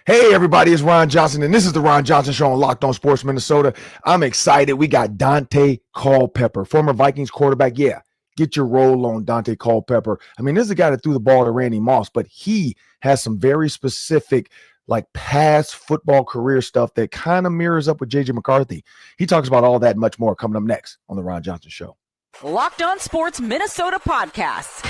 Hey, everybody, it's Ron Johnson, and this is the Ron Johnson Show on Locked On Sports Minnesota. I'm excited. We got Daunte Culpepper, former Vikings quarterback. Yeah, get your roll on Daunte Culpepper. I mean, this is a guy that threw the ball to Randy Moss, but he has some very specific, like past football career stuff that kind of mirrors up with J.J. McCarthy. He talks about all that and much more coming up next on the Ron Johnson Show. Locked On Sports Minnesota podcasts.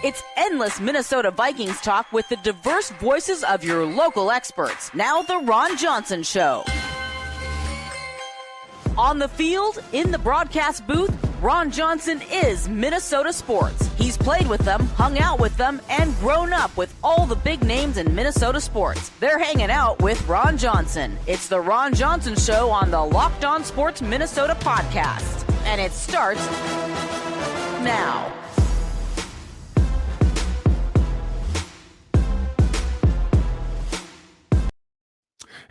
It's endless Minnesota Vikings talk with the diverse voices of your local experts. Now the Ron Johnson Show. On the field, in the broadcast booth, Ron Johnson is Minnesota sports. He's played with them, hung out with them, and grown up with all the big names in Minnesota sports. They're hanging out with Ron Johnson. It's the Ron Johnson Show on the Locked On Sports Minnesota podcast. And it starts now.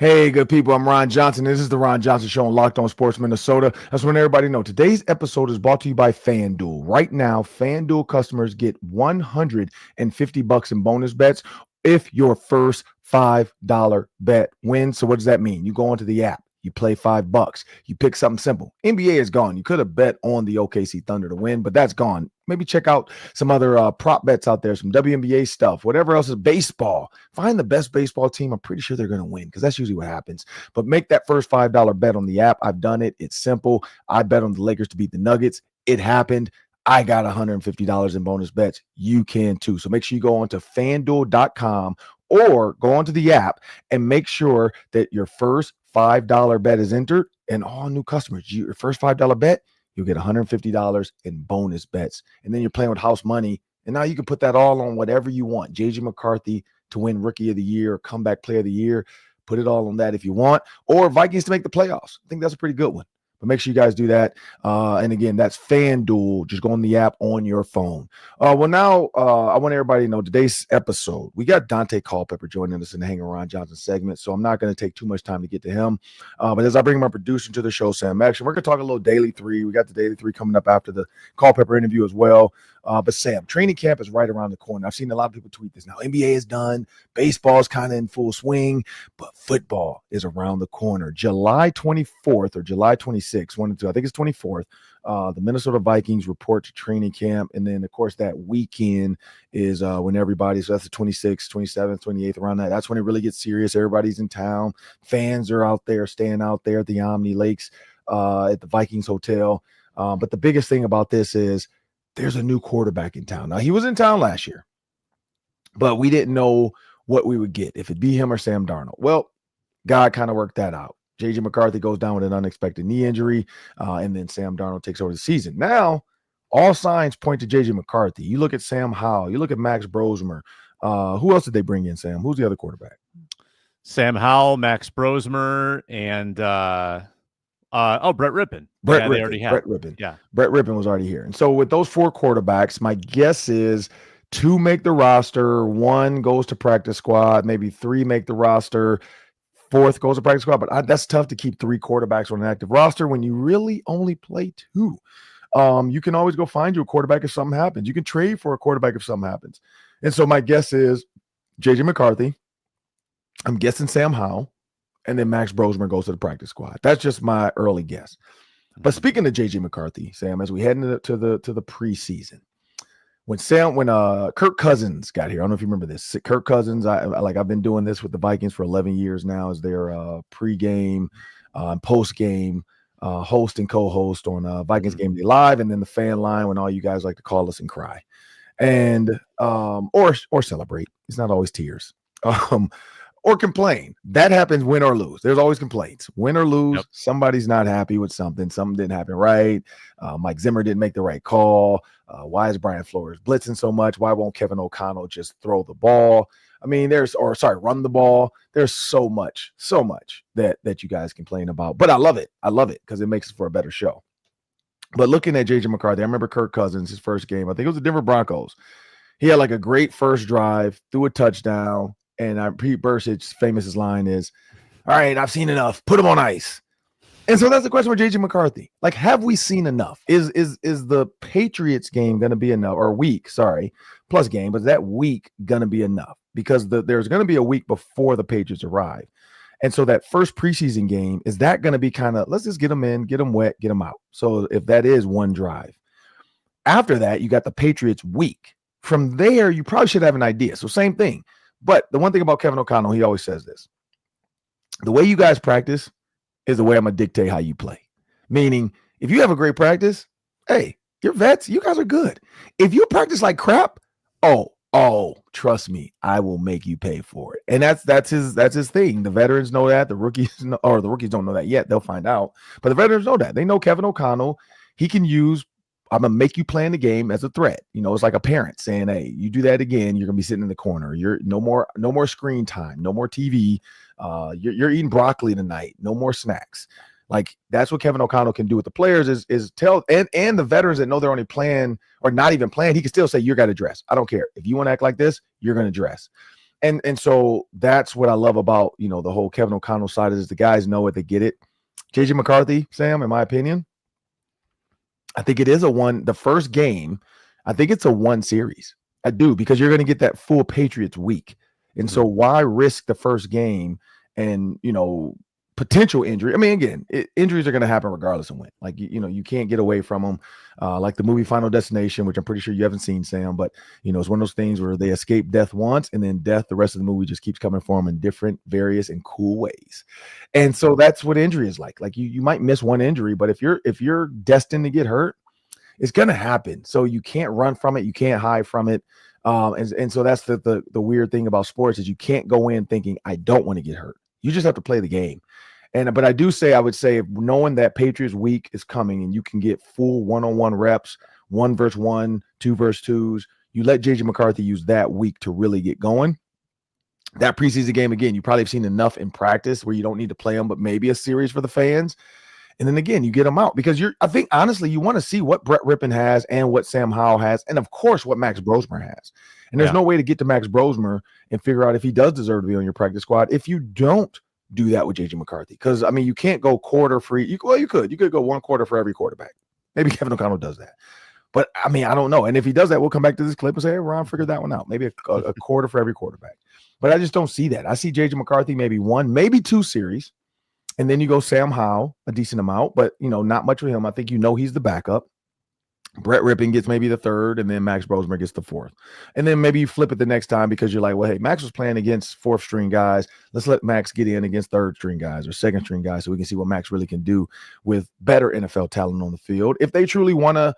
Hey, good people, I'm Ron Johnson. This is the Ron Johnson Show on Locked On Sports Minnesota. That's when everybody know. Today's episode is brought to you by FanDuel. Right now, FanDuel customers get $150 in bonus bets if your first $5 bet wins. So what does that mean? You go onto the app. You play $5. You pick something simple. NBA is gone. You could have bet on the OKC Thunder to win, but that's gone. Maybe check out some other prop bets out there, some WNBA stuff, whatever else is baseball. Find the best baseball team. I'm pretty sure they're going to win because that's usually what happens. But make that first $5 bet on the app. I've done it. It's simple. I bet on the Lakers to beat the Nuggets. It happened. I got $150 in bonus bets. You can too. So make sure you go on to FanDuel.com or go onto the app and make sure that your first $5 bet is entered, and all new customers, your first $5 bet, you'll get $150 in bonus bets. And then you're playing with house money, and now you can put that all on whatever you want. J.J. McCarthy to win Rookie of the Year or Comeback Player of the Year. Put it all on that if you want. Or Vikings to make the playoffs. I think that's a pretty good one. But make sure you guys do that. And again, that's FanDuel. Just go on the app on your phone. Now I want everybody to know today's episode, we got Daunte Culpepper joining us in the Hang Around Johnson segment. So I'm not going to take too much time to get to him. But as I bring my producer to the show, Sam Action, we're going to talk a little Daily 3. We got the Daily 3 coming up after the Culpepper interview as well. But Sam, training camp is right around the corner. I've seen a lot of people tweet this now. NBA is done. Baseball is kind of in full swing, but football is around the corner. July 24th or July 26th, 1 and 2, I think it's 24th. The Minnesota Vikings report to training camp. And then, of course, that weekend is when everybody, so that's the 26th, 27th, 28th, around that. That's when it really gets serious. Everybody's in town. Fans are out there, staying out there at the Omni Lakes, at the Vikings Hotel. But the biggest thing about this is there's a new quarterback in town. Now, he was in town last year, but we didn't know what we would get, if it'd be him or Sam Darnold. Well, God kind of worked that out. J.J. McCarthy goes down with an unexpected knee injury, and then Sam Darnold takes over the season. Now, all signs point to J.J. McCarthy. You look at Sam Howell. You look at Max Brosmer. Who else did they bring in, Sam? Who's the other quarterback? Sam Howell, Max Brosmer, and Brett Rippon. Brett Rippon. Yeah. Brett Rippon was already here. And so with those four quarterbacks, my guess is 2 make the roster, 1 goes to practice squad, maybe 3 make the roster, 4th goes to practice squad. But that's tough to keep 3 quarterbacks on an active roster when you really only play 2. You can always go find you a quarterback if something happens. You can trade for a quarterback if something happens. And so my guess is J.J. McCarthy, I'm guessing Sam Howell, and then Max Brosmer goes to the practice squad. That's just my early guess. But speaking of J.J. McCarthy, Sam, as we head into the preseason, when Kirk Cousins got here, I don't know if you remember this. Kirk Cousins, I've been doing this with the Vikings for 11 years now as their pregame, postgame host and co-host on Vikings Game Day Live, and then the fan line when all you guys like to call us and cry, and or celebrate. It's not always tears. Or complain. That happens win or lose. There's always complaints. Win or lose, Yep. Somebody's not happy with something. Something didn't happen right. Mike Zimmer didn't make the right call. Why is Brian Flores blitzing so much? Why won't Kevin O'Connell just throw the ball? I mean, run the ball. There's so much that you guys complain about. But I love it. I love it because it makes it for a better show. But looking at J.J. McCarthy, I remember Kirk Cousins, his first game. I think it was the Denver Broncos. He had like a great first drive, threw a touchdown. And Pete Bursich's famous line is, all right, I've seen enough. Put him on ice. And so that's the question with J.J. McCarthy. Like, have we seen enough? Is the Patriots game going to be enough, or week, plus game, but is that week going to be enough? because there's going to be a week before the Patriots arrive. And so that first preseason game, is that going to be kind of, let's just get them in, get them wet, get them out. So if that is one drive. After that, you got the Patriots week. From there, you probably should have an idea. So same thing. But the one thing about Kevin O'Connell, he always says this. The way you guys practice is the way I'm going to dictate how you play. Meaning, if you have a great practice, hey, you're vets, you guys are good. If you practice like crap, trust me, I will make you pay for it. And that's his thing. The veterans know that. The rookies know, or the rookies don't know that yet. They'll find out. But the veterans know that. They know Kevin O'Connell. He can use, I'm gonna make you play in the game as a threat. You know, it's like a parent saying, "Hey, you do that again, you're gonna be sitting in the corner. You're no more screen time, no more TV. You're eating broccoli tonight. No more snacks." Like that's what Kevin O'Connell can do with the players is tell and the veterans that know they're only playing or not even playing. He can still say, "You got to dress. I don't care if you want to act like this. You're gonna dress." And so that's what I love about the whole Kevin O'Connell side is the guys know it, they get it. JJ McCarthy, Sam, in my opinion, I think it is the first game, I think it's a one series. I do, because you're going to get that full Patriots week. And so why risk the first game and, potential injury? I mean, again, injuries are going to happen regardless of when. Like, you can't get away from them. Like the movie Final Destination, which I'm pretty sure you haven't seen, Sam, but, it's one of those things where they escape death once and then death, the rest of the movie just keeps coming for them in different, various, and cool ways. And so that's what injury is like. Like you might miss one injury, but if you're destined to get hurt, it's going to happen. So you can't run from it. You can't hide from it. And so that's the weird thing about sports is you can't go in thinking, I don't want to get hurt. You just have to play the game. But I would say knowing that Patriots week is coming and you can get full one-on-one reps, 1 versus 1, 2 versus 2s, you let JJ McCarthy use that week to really get going. That preseason game, again, you probably have seen enough in practice where you don't need to play them, but maybe a series for the fans. And then again, you get them out because I think honestly, you want to see what Brett Rippon has and what Sam Howell has, and of course, what Max Brosmer has. And there's no way to get to Max Brosmer and figure out if he does deserve to be on your practice squad if you don't do that with JJ McCarthy. Because I mean, you can't go quarter free. You could go 1 quarter for every quarterback. Maybe Kevin O'Connell does that. But I mean, I don't know. And if he does that, we'll come back to this clip and say, hey, Ron figured that one out. Maybe a quarter for every quarterback. But I just don't see that. I see JJ McCarthy maybe 1, maybe 2 series. And then you go Sam Howell, a decent amount, but, not much with him. I think he's the backup. Brett Rippon gets maybe the 3rd, and then Max Brosmer gets the 4th. And then maybe you flip it the next time because you're like, well, hey, Max was playing against 4th-string guys. Let's let Max get in against 3rd-string guys or 2nd-string guys so we can see what Max really can do with better NFL talent on the field. If they truly want to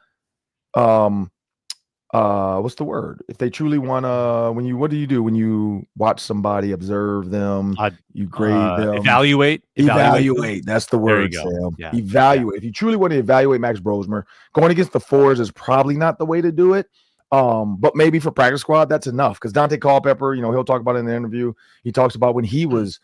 what's the word? If they truly want to, what do you do when you watch somebody, observe them, you grade them? Evaluate. That's the word, Sam. Yeah. Evaluate. If you truly want to evaluate Max Brosmer, going against the 4s is probably not the way to do it. But maybe for practice squad, that's enough. Because Daunte Culpepper, he'll talk about it in the interview. He talks about when he was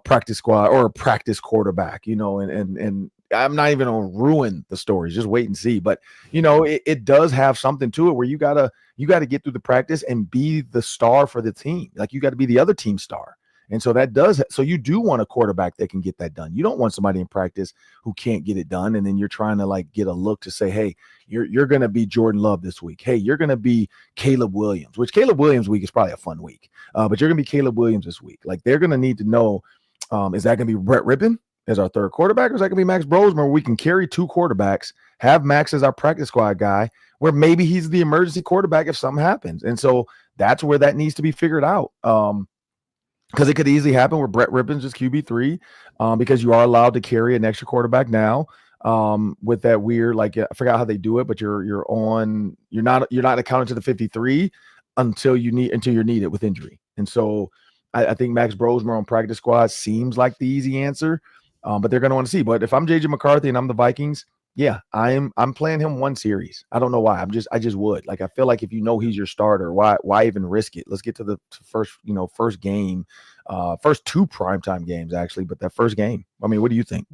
practice squad or a practice quarterback, and I'm not even gonna ruin the stories. Just wait and see. But it does have something to it where you gotta get through the practice and be the star for the team. Like you got to be the other team star. And so that does. So you do want a quarterback that can get that done. You don't want somebody in practice who can't get it done. And then you're trying to like get a look to say, hey, you're gonna be Jordan Love this week. Hey, you're gonna be Caleb Williams. Which Caleb Williams week is probably a fun week. But you're gonna be Caleb Williams this week. Like they're gonna need to know. Is that gonna be Brett Rippon as our 3rd quarterback, or is that gonna be Max Brosmer? Where we can carry 2 quarterbacks, have Max as our practice squad guy, where maybe he's the emergency quarterback if something happens. And so that's where that needs to be figured out. Because it could easily happen where Brett Rippon's just QB3, because you are allowed to carry an extra quarterback now. With that weird, like I forgot how they do it, but you're not accounted to the 53 until you're needed with injury. And so I think Max Brosmer on practice squad seems like the easy answer. But they're going to want to see. But if I'm JJ McCarthy and I'm the Vikings, yeah, I'm playing him 1 series. I don't know why. I just would. Like I feel like if he's your starter, why even risk it? Let's get to the first game, first 2 primetime games actually, but that first game. I mean, what do you think?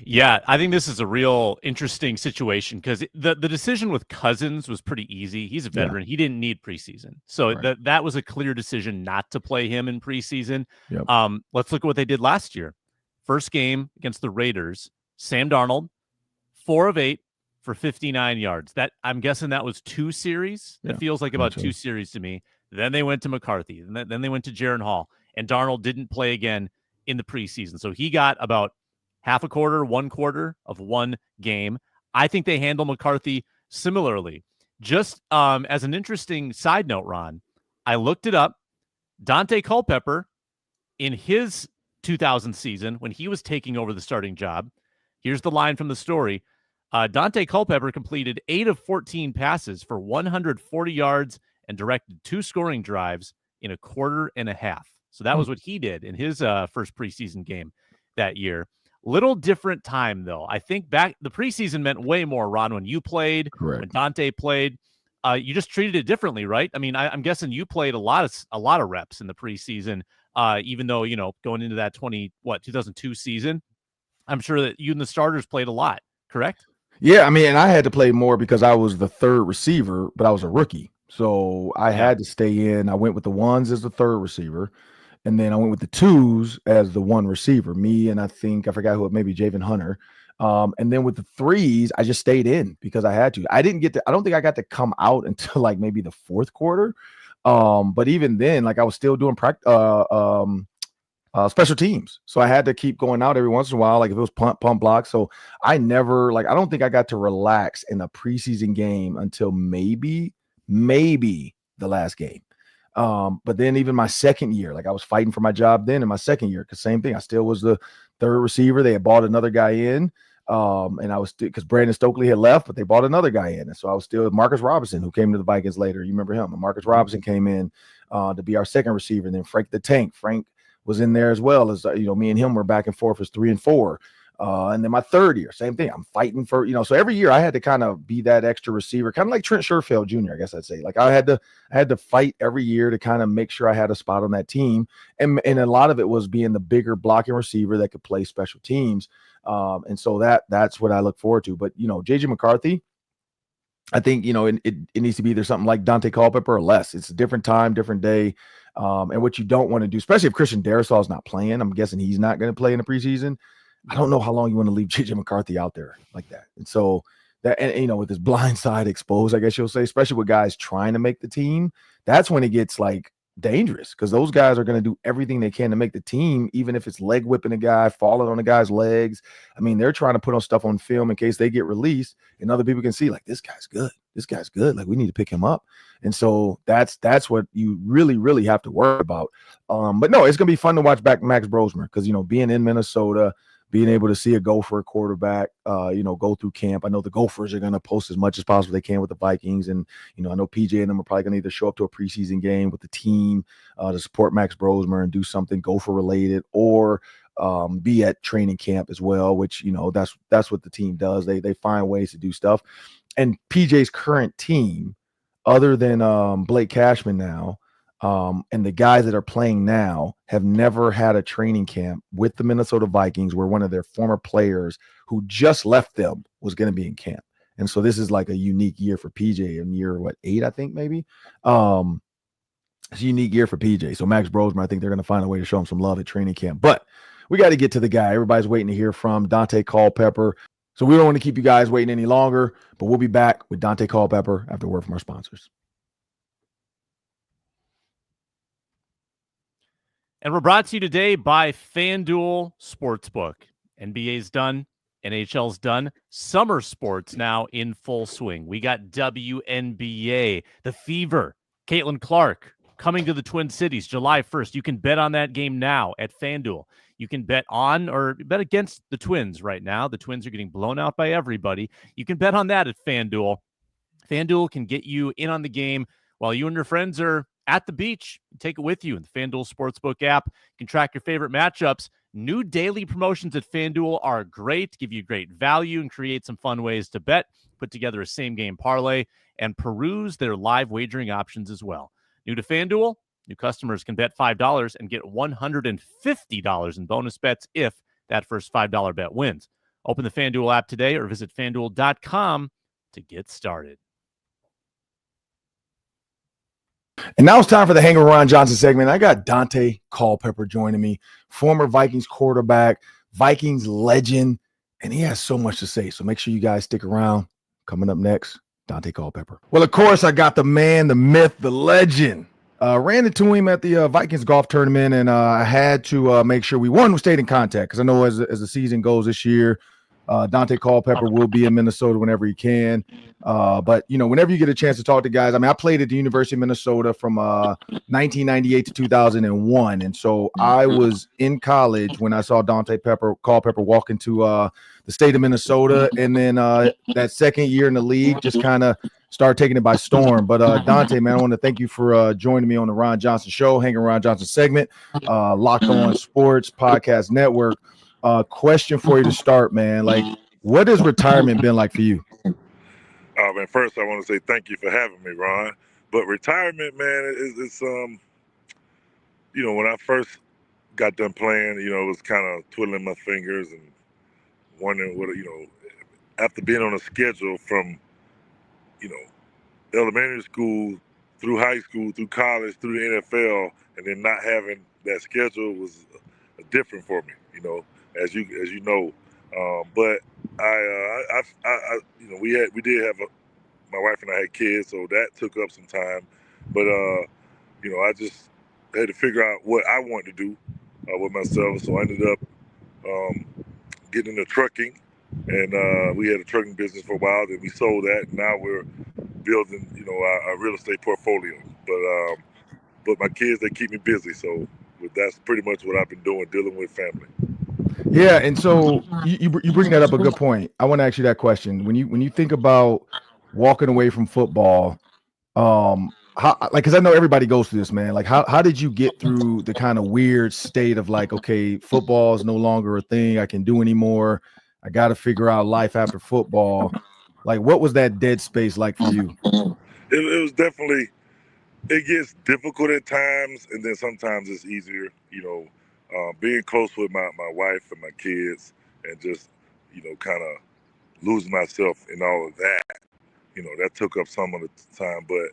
Yeah, I think this is a real interesting situation because the decision with Cousins was pretty easy. He's a veteran. Yeah. He didn't need preseason. So right. that was a clear decision not to play him in preseason. Yep. Let's look at what they did last year. First game against the Raiders, Sam Darnold, 4 of 8 for 59 yards. That I'm guessing that was 2 series. It feels like about 2 series to me. Then they went to McCarthy. And then they went to Jaron Hall. And Darnold didn't play again in the preseason. So he got about half a quarter, 1 quarter of one game. I think they handle McCarthy similarly. Just as an interesting side note, Ron, I looked it up. Daunte Culpepper, in his 2000 season, when he was taking over the starting job, here's the line from the story. Daunte Culpepper completed 8 of 14 passes for 140 yards and directed 2 scoring drives in a quarter and a half. So that was what he did in his first preseason game that year. Little different time, though. I think back the preseason meant way more, Ron, when you played, Correct. when Daunte played. You just treated it differently, right? I mean, I'm guessing you played a lot of reps in the preseason, even though, going into that 2002 season, I'm sure that you and the starters played a lot, correct? Yeah, I mean, and I had to play more because I was the third receiver, but I was a rookie. So I had to stay in. I went with the ones as the third receiver, and then I went with the twos as the one receiver. Me and I forgot who, maybe Javen Hunter. And then with the threes, I just stayed in because I had to. I don't think I got to come out until like maybe the fourth quarter. But even then, like I was still doing special teams. So I had to keep going out every once in a while, like if it was pump block. So I never, I don't think I got to relax in a preseason game until maybe the last game. But then even my second year, like I was fighting for my job then in my second year, because same thing, I still was the third receiver. They had bought another guy in, and I was because Brandon Stokely had left, but they bought another guy in, and so I was still with Marcus Robinson, who came to the Vikings later. You remember him? And Marcus Robinson came in to be our second receiver, and then Frank the Tank. Frank was in there as well as me and him were back and forth as 3 and 4. And then my third year, same thing. I'm fighting for, so every year I had to kind of be that extra receiver, kind of like Trent Sherfield Jr., I guess I'd say. Like I had to fight every year to kind of make sure I had a spot on that team. And a lot of it was being the bigger blocking receiver that could play special teams. And so that's what I look forward to. But, JJ McCarthy, I think, it needs to be either something like Daunte Culpepper or less. It's a different time, different day. And what you don't want to do, especially if Christian Darrisaw is not playing, I'm guessing he's not going to play in the preseason. I don't know how long you want to leave JJ McCarthy out there like that. And so that, and with his blind side exposed, I guess you'll say, especially with guys trying to make the team, that's when it gets like dangerous, because those guys are going to do everything they can to make the team, even if it's leg whipping a guy, falling on a guy's legs. I mean, they're trying to put on stuff on film in case they get released and other people can see, like, this guy's good. This guy's good. Like, we need to pick him up. And so that's what you really, really have to worry about. But no, it's going to be fun to watch back Max Brosmer, because, being in Minnesota, being able to see a Gopher quarterback, go through camp. I know the Gophers are going to post as much as possible they can with the Vikings. And, I know PJ and them are probably going to either show up to a preseason game with the team to support Max Brosmer and do something Gopher related, or be at training camp as well, which, that's what the team does. They find ways to do stuff. And PJ's current team, other than Blake Cashman now, and the guys that are playing now, have never had a training camp with the Minnesota Vikings where one of their former players who just left them was going to be in camp. And so this is like a unique year for PJ, in year 8, I think maybe. It's a unique year for PJ. So Max Brosmer, I think they're going to find a way to show him some love at training camp. But we got to get to the guy everybody's waiting to hear from, Daunte Culpepper. So we don't want to keep you guys waiting any longer, but we'll be back with Daunte Culpepper after a word from our sponsors. And we're brought to you today by FanDuel Sportsbook. NBA's done. NHL's done. Summer sports now in full swing. We got WNBA, the Fever, Caitlin Clark coming to the Twin Cities July 1st. You can bet on that game now at FanDuel. You can bet on or bet against the Twins right now. The Twins are getting blown out by everybody. You can bet on that at FanDuel. FanDuel can get you in on the game while you and your friends are at the beach. Take it with you in the FanDuel Sportsbook app. You can track your favorite matchups. New daily promotions at FanDuel are great, give you great value, and create some fun ways to bet. Put together a same-game parlay and peruse their live wagering options as well. New to FanDuel, new customers can bet $5 and get $150 in bonus bets if that first $5 bet wins. Open the FanDuel app today or visit FanDuel.com to get started. And now it's time for the Hang with Ron Johnson segment. I got Daunte Culpepper joining me, former Vikings quarterback, Vikings legend, and he has so much to say. So make sure you guys stick around. Coming up next, Daunte Culpepper. Well, of course, I got the man, the myth, the legend, Ran into him at the Vikings golf tournament, and I had to make sure we stayed in contact because I know as the season goes this year, Daunte Culpepper will be in Minnesota whenever he can. But whenever you get a chance to talk to guys, I mean, I played at the University of Minnesota from 1998 to 2001, and so I was in college when I saw Daunte Culpepper walk into the state of Minnesota, and then that second year in the league just kind of start taking it by storm. But Daunte, man, I want to thank you for joining me on the Ron Johnson Show, Hanging Ron Johnson segment, Locked On Sports Podcast Network. Question for you to start, man. Like, what has retirement been like for you? Man, first I want to say thank you for having me, Ron. But retirement, man, it's when I first got done playing, it was kind of twiddling my fingers and wondering what, after being on a schedule from, elementary school through high school, through college, through the NFL, and then not having that schedule was different for me, as you know. But we did have my wife and I had kids, so that took up some time. But I just had to figure out what I wanted to do with myself. So I ended up getting into trucking, and we had a trucking business for a while. Then we sold that, and now we're building, our real estate portfolio. But my kids, they keep me busy, so that's pretty much what I've been doing, dealing with family. Yeah, and so you bring that up a good point. I want to ask you that question. When you think about walking away from football, because I know everybody goes through this, man. Like, how did you get through the kind of weird state of like, okay, football is no longer a thing I can do anymore. I got to figure out life after football. Like, what was that dead space like for you? It was definitely. It gets difficult at times, and then sometimes it's easier. Being close with my wife and my kids, and just kind of losing myself in all of that. That took up some of the time, but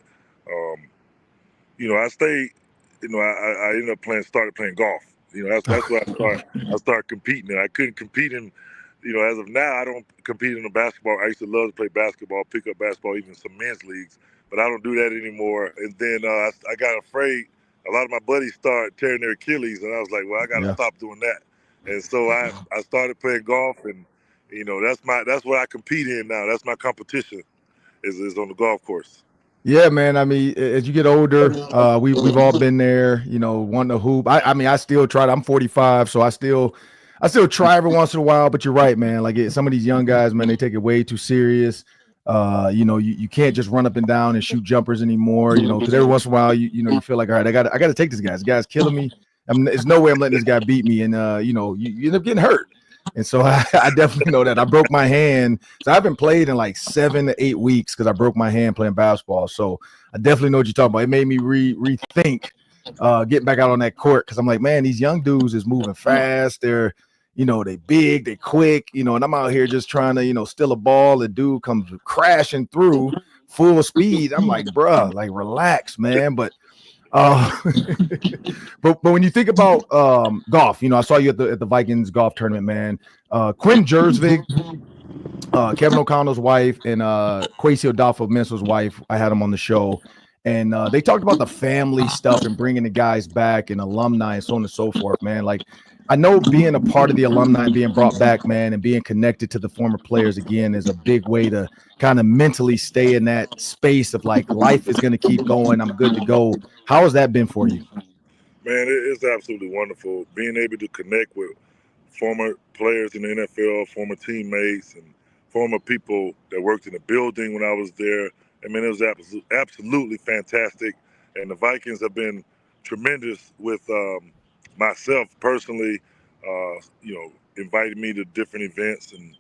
I stayed. I ended up started playing golf. That's where I started competing, and I couldn't compete in. As of now, I don't compete in the basketball. I used to love to play basketball, pick up basketball, even some men's leagues, but I don't do that anymore. And then I got afraid. A lot of my buddies started tearing their Achilles, and I was like, well, I got to stop doing that. And so I started playing golf, and that's what I compete in now. That's my competition is on the golf course. Yeah, man. I mean, as you get older, we've all been there, wanting to hoop. I still try. I'm 45, so I still try every once in a while, but you're right, man. Like some of these young guys, man, they take it way too serious. You can't just run up and down and shoot jumpers anymore, because every once in a while, you feel like, all right, I got to take this guy. This guy's killing me. There's no way I'm letting this guy beat me. And, you end up getting hurt. And so I definitely know that. I broke my hand. So I've been played in like 7 to 8 weeks because I broke my hand playing basketball. So I definitely know what you're talking about. It made me rethink getting back out on that court, because I'm like, man, these young dudes is moving fast. They're they big, they quick, and I'm out here just trying to, steal a ball. The dude comes crashing through full speed. I'm like, bruh, like, relax, man. But but when you think about golf, I saw you at the Vikings golf tournament, man. Quinn Jersvig, Kevin O'Connell's wife, and kwesi-adofo-mensah's wife, I had them on the show. And they talked about the family stuff and bringing the guys back and alumni and so on and so forth, man. Like, I know being a part of the alumni and being brought back, man, and being connected to the former players again is a big way to kind of mentally stay in that space of like, life is going to keep going. I'm good to go. How has that been for you? Man, it's absolutely wonderful being able to connect with former players in the NFL, former teammates, and former people that worked in the building when I was there. I mean, it was absolutely fantastic. And the Vikings have been tremendous with myself personally, inviting me to different events and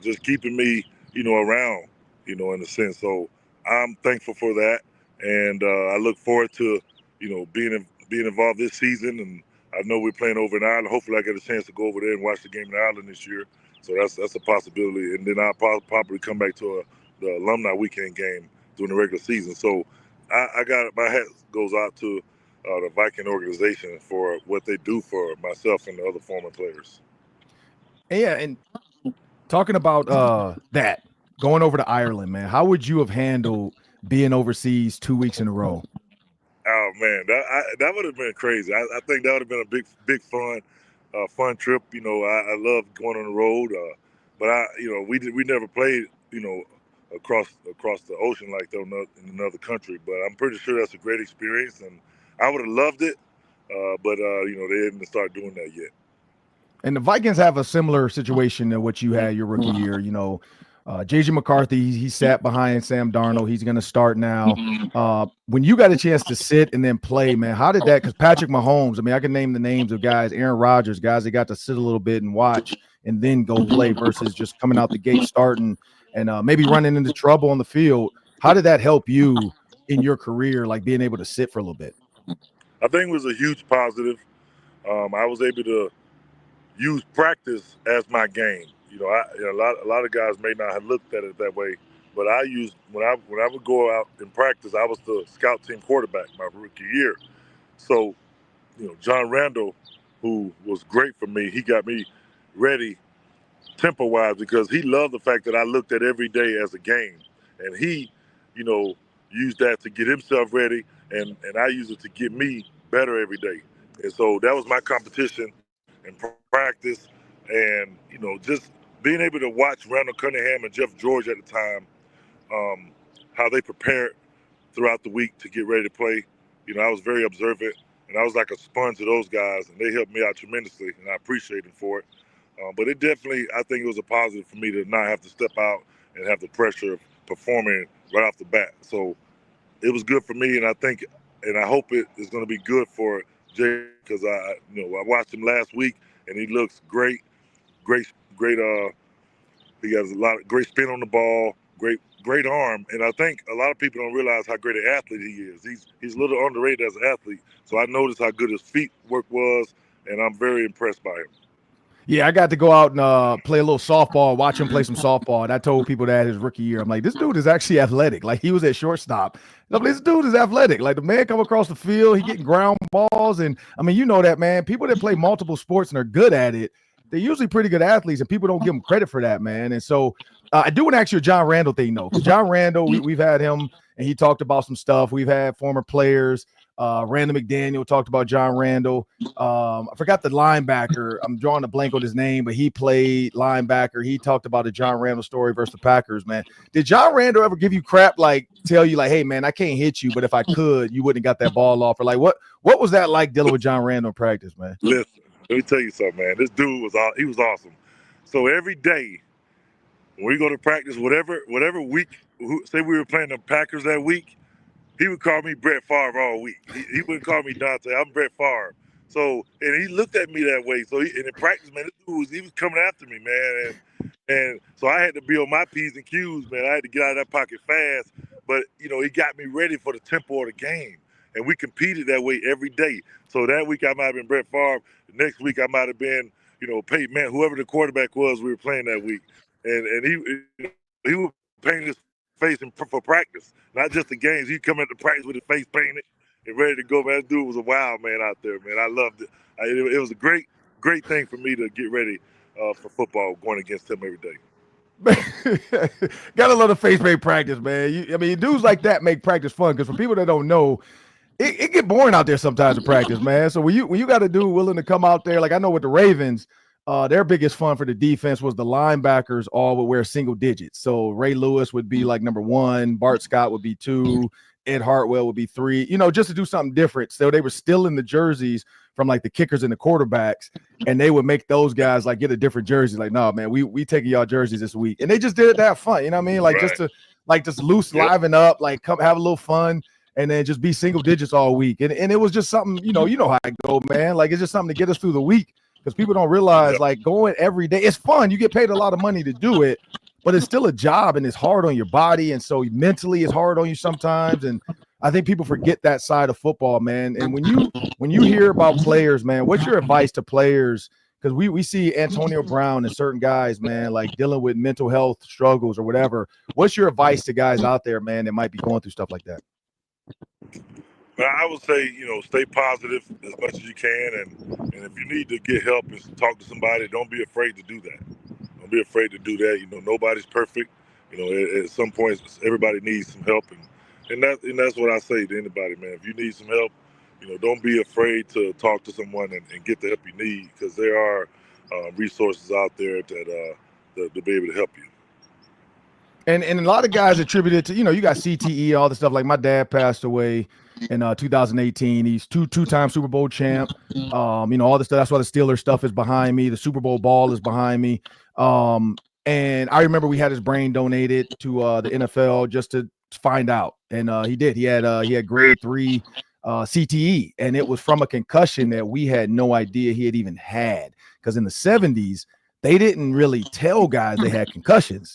just keeping me, around, in a sense. So I'm thankful for that. And I look forward to, being involved this season. And I know we're playing over in Ireland. Hopefully I get a chance to go over there and watch the game in Ireland this year. So that's a possibility. And then I'll probably come back to the alumni weekend game during the regular season. So I got my hat goes out to the Viking organization for what they do for myself and the other former players. Yeah, and talking about that, going over to Ireland, man, how would you have handled being overseas 2 weeks in a row? man, that would have been crazy. I think that would have been a big fun trip. You know, I love going on the road, but we never played, across the ocean like that in another country. But I'm pretty sure that's a great experience, and I would have loved it. But they didn't start doing that yet. And the Vikings have a similar situation to what you had your rookie year. JJ McCarthy, he sat behind Sam Darnold. He's going to start now. When you got a chance to sit and then play, man, how did that? Because Patrick Mahomes, I mean, I can name the names of guys, Aaron Rodgers, guys that got to sit a little bit and watch and then go play versus just coming out the gate starting and maybe running into trouble on the field. How did that help you in your career, like being able to sit for a little bit? I think it was a huge positive. I was able to use practice as my game. A lot of guys may not have looked at it that way, but I used when I would go out in practice, I was the scout team quarterback my rookie year. So, John Randall, who was great for me, he got me ready tempo-wise because he loved the fact that I looked at every day as a game, and he, used that to get himself ready, and I used it to get me better every day. And so that was my competition in practice, and just being able to watch Randall Cunningham and Jeff George at the time, how they prepared throughout the week to get ready to play. I was very observant, and I was like a sponge to those guys, and they helped me out tremendously, and I appreciate them for it. But it definitely, I think it was a positive for me to not have to step out and have the pressure of performing right off the bat. So it was good for me, and I think, and I hope it is going to be good for Jay because I watched him last week, and he looks great. He has a lot of great spin on the ball, great arm, and I think a lot of people don't realize how great an athlete he is. He's a little underrated as an athlete, so I noticed how good his feet work was, and I'm very impressed by him. Yeah, I got to go out and play a little softball, watch him play some softball. And I told people that his rookie year, I'm like, this dude is actually athletic. Like, he was at shortstop. This dude is athletic. Like, the man come across the field, he getting ground balls. And, I mean, you know that, man. People that play multiple sports and are good at it, they're usually pretty good athletes, and people don't give them credit for that, man. And so I do want to ask you a John Randall thing, though. Because John Randall, we've had him, and he talked about some stuff. We've had former players. Randall McDaniel talked about John Randall. I forgot the linebacker. I'm drawing a blank on his name, but he played linebacker. He talked about the John Randall story versus the Packers, man. Did John Randall ever give you crap, like tell you like, hey, man, I can't hit you, but if I could, you wouldn't have got that ball off? Or like, what was that like dealing with John Randall in practice, man? Listen, let me tell you something, man. This dude he was awesome. So every day when we go to practice, whatever week, say we were playing the Packers that week, he would call me Brett Favre all week. He wouldn't call me Daunte. I'm Brett Favre. So, and he looked at me that way. So, and in practice, man, this dude he was coming after me, man. And so I had to be on my P's and Q's, man. I had to get out of that pocket fast. But, he got me ready for the tempo of the game. And we competed that way every day. So that week I might have been Brett Favre. The next week I might have been, Peyton Manning, whoever the quarterback was we were playing that week. And he would paint his face for practice, not just the games. He'd come into practice with his face painted and ready to go, man. That dude was a wild man out there, man. I loved it. It was a great thing for me to get ready for football going against him every day. Gotta love the face paint practice, man. Dudes like that make practice fun because for people that don't know, it get boring out there sometimes in practice, man. So when you got a dude willing to come out there, like I know with the Ravens, their biggest fun for the defense was the linebackers all would wear single digits. So Ray Lewis would be like number 1, Bart Scott would be 2, Ed Hartwell would be 3, just to do something different. So they were still in the jerseys from like the kickers and the quarterbacks, and they would make those guys like get a different jersey. Like, no, man, we taking y'all jerseys this week. And they just did it to have fun. You know what I mean? Like right. just loose, liven up, like come have a little fun. And then just be single digits all week. And it was just something, you know how it go, man. Like, it's just something to get us through the week. Because people don't realize, like, going every day, it's fun. You get paid a lot of money to do it, but it's still a job, and it's hard on your body. And so mentally it's hard on you sometimes. And I think people forget that side of football, man. And when you hear about players, man, what's your advice to players? Because we see Antonio Brown and certain guys, man, like dealing with mental health struggles or whatever. What's your advice to guys out there, man, that might be going through stuff like that? I would say, stay positive as much as you can, and if you need to get help and talk to somebody, don't be afraid to do that. Don't be afraid to do that. Nobody's perfect. At some points, everybody needs some help, and that's what I say to anybody, man. If you need some help, don't be afraid to talk to someone and get the help you need, because there are resources out there that be able to help you. And a lot of guys attribute it to, you got CTE, all the stuff. Like my dad passed away in 2018. He's two-time Super Bowl champ. All the stuff. That's why the Steelers stuff is behind me. The Super Bowl ball is behind me. And I remember we had his brain donated to the NFL just to find out. And he did. He had grade 3 CTE, and it was from a concussion that we had no idea he had even had. Because in the 70s, they didn't really tell guys they had concussions,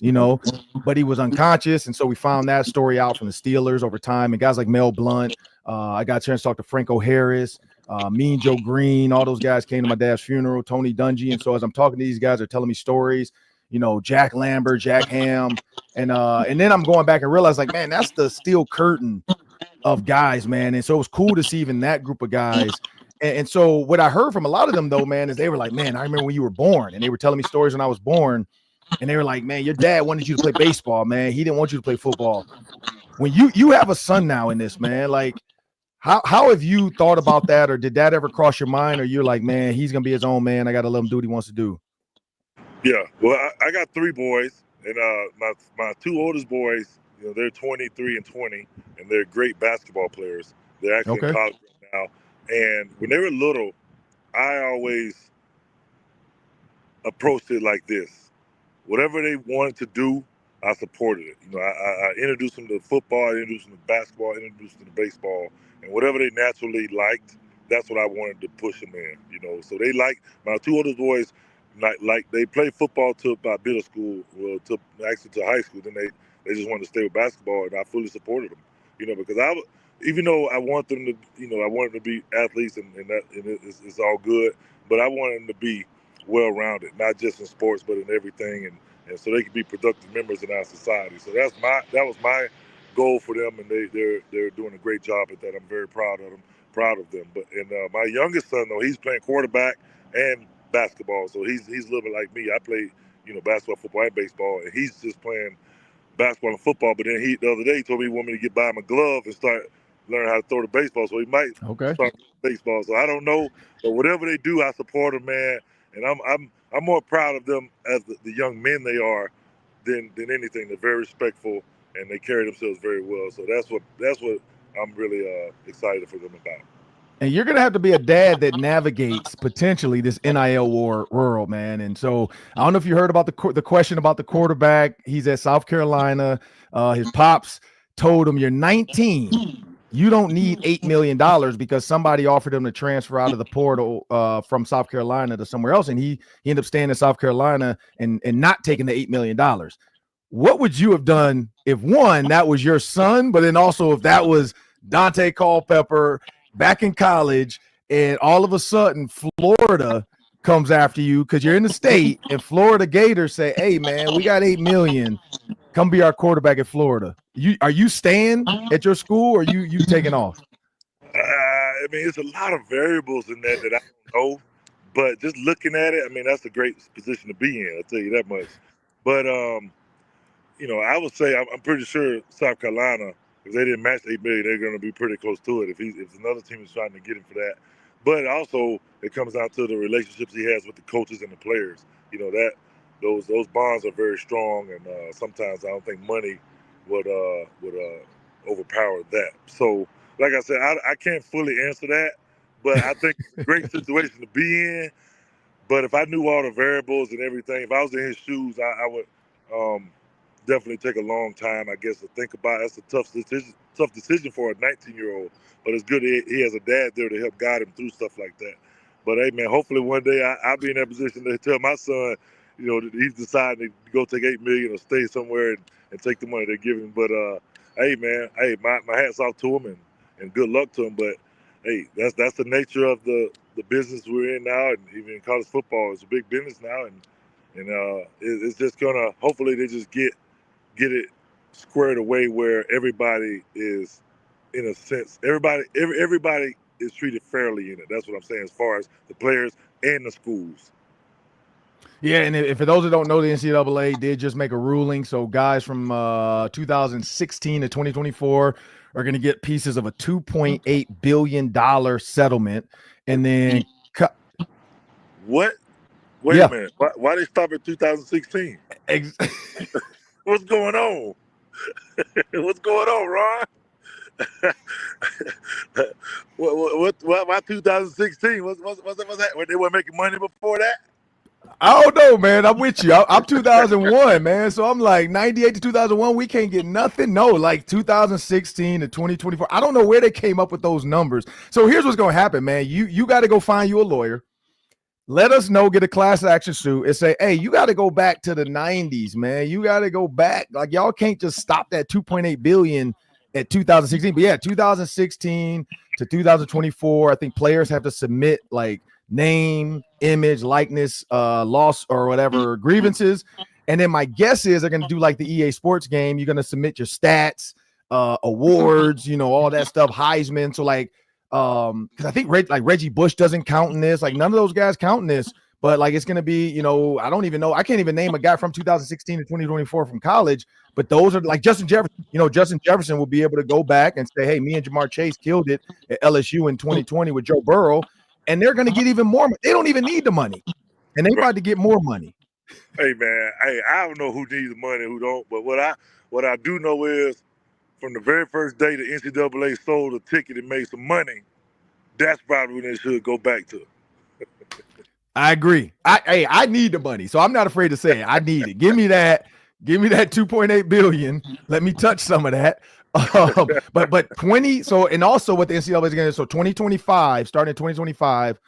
but he was unconscious. And so we found that story out from the Steelers over time. And guys like Mel Blount, I got a chance to talk to Franco Harris, Mean Joe Green, all those guys came to my dad's funeral, Tony Dungy. And so as I'm talking to these guys, they're telling me stories, Jack Lambert, Jack Ham. And then I'm going back and realize, like, man, that's the steel curtain of guys, man. And so it was cool to see even that group of guys. And so what I heard from a lot of them, though, man, is they were like, man, I remember when you were born. And they were telling me stories when I was born. And they were like, man, your dad wanted you to play baseball, man. He didn't want you to play football. When you have a son now in this, man, like, how have you thought about that? Or did that ever cross your mind? Or you're like, man, he's going to be his own man. I got to let him do what he wants to do. Yeah, well, I got 3 boys. And my 2 oldest boys, they're 23 and 20. And they're great basketball players. They're actually in college right now. And when they were little, I always approached it like this. Whatever they wanted to do, I supported it. I introduced them to football, I introduced them to basketball, I introduced them to baseball. And whatever they naturally liked, that's what I wanted to push them in, So they my 2 oldest boys, they played football till about middle school, to high school. Then they just wanted to stay with basketball, and I fully supported them, because even though I want them to, I want them to be athletes, and it's all good, but I want them to be well-rounded, not just in sports, but in everything, and so they can be productive members in our society. So that was my goal for them, and they're doing a great job at that. I'm very proud of them. But my youngest son, though, he's playing quarterback and basketball, so he's a little bit like me. I play, basketball, football, and baseball, and he's just playing basketball and football. But then the other day he told me he wanted me to get by him a glove and start learn how to throw the baseball, so he might start baseball. So I don't know, but whatever they do, I support them, man. And I'm more proud of them as the young men they are than anything. They're very respectful and they carry themselves very well. So that's what I'm really excited for them about. And you're gonna have to be a dad that navigates potentially this NIL world, man. And so I don't know if you heard about the question about the quarterback. He's at South Carolina. His pops told him, "You're 19. You don't need $8 million," because somebody offered him to transfer out of the portal from South Carolina to somewhere else. And he ended up staying in South Carolina and not taking the $8 million. What would you have done if, one, that was your son, but then also if that was Daunte Culpepper back in college, and all of a sudden Florida comes after you because you're in the state, and Florida Gators say, "Hey, man, we got $8 million. Come be our quarterback at Florida." Are you staying at your school, or you taking off? I mean, it's a lot of variables in that I don't know, but just looking at it, I mean, that's a great position to be in. I'll tell you that much. But I would say I'm pretty sure South Carolina, if they didn't match $8 million, they're going to be pretty close to it. If another team is trying to get him for that, but also it comes down to the relationships he has with the coaches and the players. That those bonds are very strong, and sometimes I don't think money would overpower that. So, like I said, I can't fully answer that, but I think it's a great situation to be in. But if I knew all the variables and everything, if I was in his shoes, I would definitely take a long time, I guess, to think about. That's a tough decision for a 19-year-old. But it's good he has a dad there to help guide him through stuff like that. But hey, man, hopefully one day I'll be in that position to tell my son, that he's deciding to go take $8 million or stay somewhere and take the money they're giving. But hey, man, my hat's off to him and good luck to him. But hey, that's the nature of the business we're in now, and even in college football, it's a big business now, and it's just gonna, hopefully they just get it squared away where everybody is, in a sense, everybody is treated fairly in it. That's what I'm saying, as far as the players and the schools. Yeah, and for those that don't know, the NCAA did just make a ruling. So guys from 2016 to 2024 are going to get pieces of a $2.8 billion settlement. And then what? Wait a minute. Why they stop at 2016? What's going on? What's going on, Ron? Why 2016? What's that? When they were making money before that? I don't know, man. I'm with you. I'm 2001, man. So I'm like 98 to 2001. We can't get nothing. No, like 2016 to 2024. I don't know where they came up with those numbers. So here's what's going to happen, man. You got to go find you a lawyer. Let us know, get a class action suit and say, hey, you got to go back to the 90s, man. You got to go back. Like, y'all can't just stop that 2.8 billion at 2016. But yeah, 2016 to 2024, I think players have to submit like name, image, likeness, loss or whatever grievances. And then my guess is they're going to do like the EA Sports game. You're going to submit your stats, awards, all that stuff, Heisman. So like, because I think Reggie Bush doesn't count in this. Like none of those guys count in this. But like it's going to be, I don't even know. I can't even name a guy from 2016 to 2024 from college. But those are like Justin Jefferson. Justin Jefferson will be able to go back and say, hey, me and Jamar Chase killed it at LSU in 2020 with Joe Burrow. And they're going to get even more. They don't even need the money. And they about to get more money. Hey, man, I don't know who needs the money, who don't. But what I do know is from the very first day the NCAA sold a ticket and made some money, that's probably when they should go back to. I agree. I need the money, so I'm not afraid to say it. I need it. Give me that 2.8 billion. Let me touch some of that. But 20. So and also what the NCAA is going to do. So 2025, starting in 2025,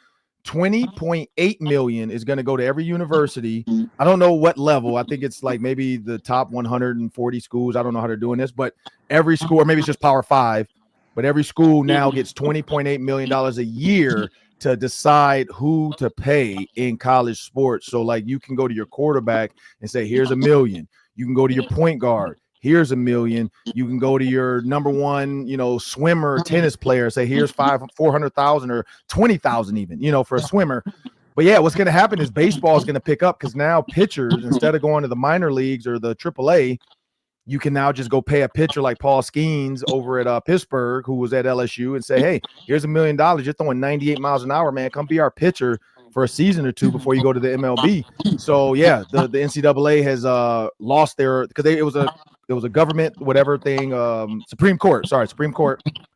20.8 million is going to go to every university. I don't know what level. I think it's like maybe the top 140 schools. I don't know how they're doing this, but every school, or maybe it's just Power 5, but every school now gets $20.8 million a year to decide who to pay in college sports. So like you can go to your quarterback and say, here's $1 million. You can go to your point guard. Here's $1 million. You can go to your number one, swimmer, tennis player, say here's 400,000 or 20,000 even, for a swimmer. But yeah, what's going to happen is baseball is going to pick up because now pitchers, instead of going to the minor leagues or the AAA, you can now just go pay a pitcher like Paul Skeens over at Pittsburgh, who was at LSU, and say, hey, here's $1 million. You're throwing 98 miles an hour, man. Come be our pitcher for a season or two before you go to the MLB. So yeah, the NCAA has lost their, because it was a government whatever thing, Supreme Court,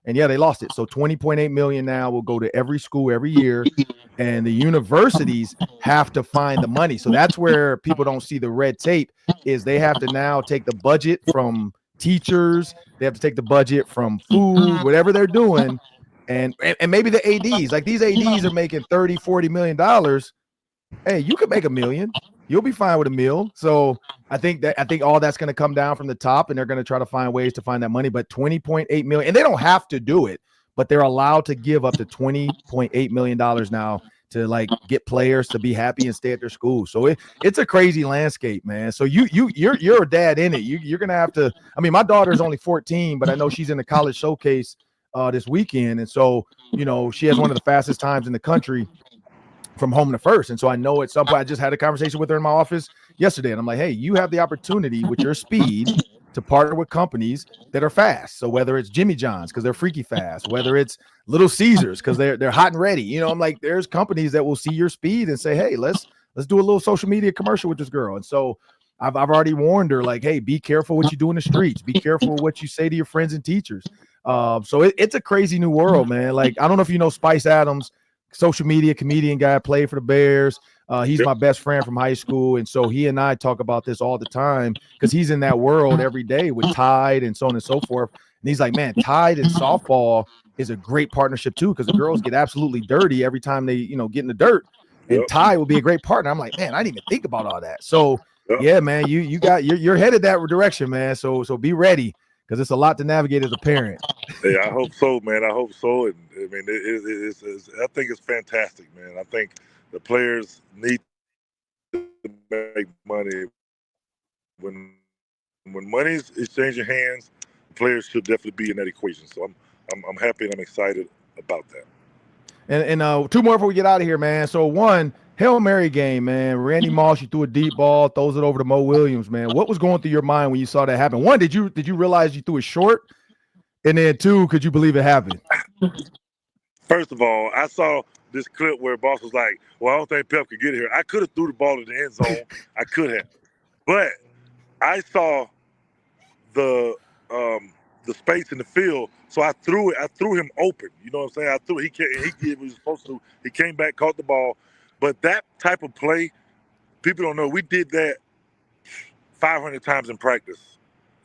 and yeah, they lost it. So 20.8 million now will go to every school every year, and the universities have to find the money. So that's where people don't see the red tape, is they have to now take the budget from teachers, they have to take the budget from food, whatever they're doing. And maybe the ADs, like these ADs are making $30-40 million. Hey, you could make $1 million. You'll be fine with $1 million. So I think all that's going to come down from the top, and they're going to try to find ways to find that money. But 20.8 million, and they don't have to do it, but they're allowed to give up to $20.8 million now to like get players to be happy and stay at their school. So it's a crazy landscape, man. So you're a dad in it. You're going to have to. I mean, my daughter's only 14, but I know she's in the college showcase this weekend, and so she has one of the fastest times in the country from home to first. And so I know at some point, I just had a conversation with her in my office yesterday, and I'm like, hey, you have the opportunity with your speed to partner with companies that are fast. So whether it's Jimmy John's because they're freaky fast, whether it's Little Caesars because they're hot and ready, I'm like, there's companies that will see your speed and say, hey, let's do a little social media commercial with this girl. And so I've already warned her, like, hey, be careful what you do in the streets, be careful what you say to your friends and teachers. So it's a crazy new world, man. Like, I don't know if you know Spice Adams, social media comedian guy, played for the Bears. He's my best friend from high school. And so he and I talk about this all the time because he's in that world every day with Tide and so on and so forth. And he's like, man, Tide and softball is a great partnership too, because the girls get absolutely dirty every time they, get in the dirt. And Tide will be a great partner. I'm like, man, I didn't even think about all that. So yeah, man, you're headed that direction, man. So be ready, because it's a lot to navigate as a parent. Hey, I hope so, man. I hope so. And I mean, I think it's fantastic, man. I think the players need to make money. When money is changing hands, players should definitely be in that equation. So I'm happy and I'm excited about that. And two more before we get out of here, man. So one, Hail Mary game, man. Randy Moss, you threw a deep ball, throws it over to Mo Williams, man. What was going through your mind when you saw that happen? One, did you realize you threw it short? And then 2, could you believe it happened? First of all, I saw this clip where boss was like, well, I don't think Pep could get here. I could have threw the ball in the end zone. I could have. But I saw the space in the field, so I threw it. I threw him open. You know what I'm saying? I threw. He did what he was supposed to. He came back, caught the ball. But that type of play, people don't know. We did that 500 times in practice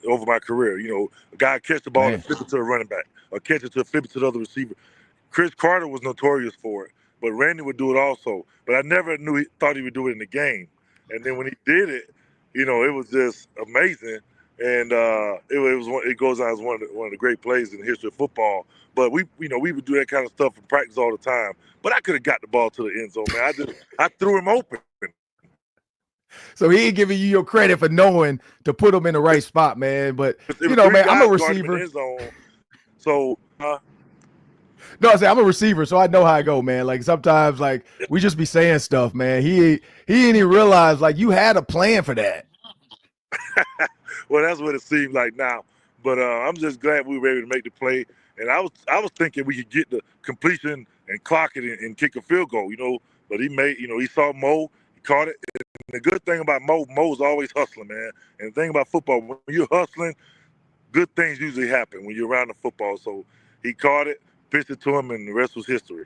over my career. You know, a guy catch the ball and flip it to a running back, or catch it to flip it to the other receiver. Chris Carter was notorious for it, but Randy would do it also. But I never thought he would do it in the game. And then when he did it, you know, it was just amazing. And it goes on as one of the great plays in the history of football. But we would do that kind of stuff in practice all the time. But I could have got the ball to the end zone, man. I threw him open. So he ain't giving you your credit for knowing to put him in the right spot, man. But you know, man, I'm a receiver. So no, I say I'm a receiver, so I know how I go, man. Like sometimes, like we just be saying stuff, man. He didn't even realize like you had a plan for that. Well, that's what it seemed like now. But I'm just glad we were able to make the play. And I was thinking we could get the completion and clock it and kick a field goal, you know. But he saw Mo, he caught it. And the good thing about Mo's always hustling, man. And the thing about football, when you're hustling, good things usually happen when you're around the football. So he caught it, pitched it to him, and the rest was history.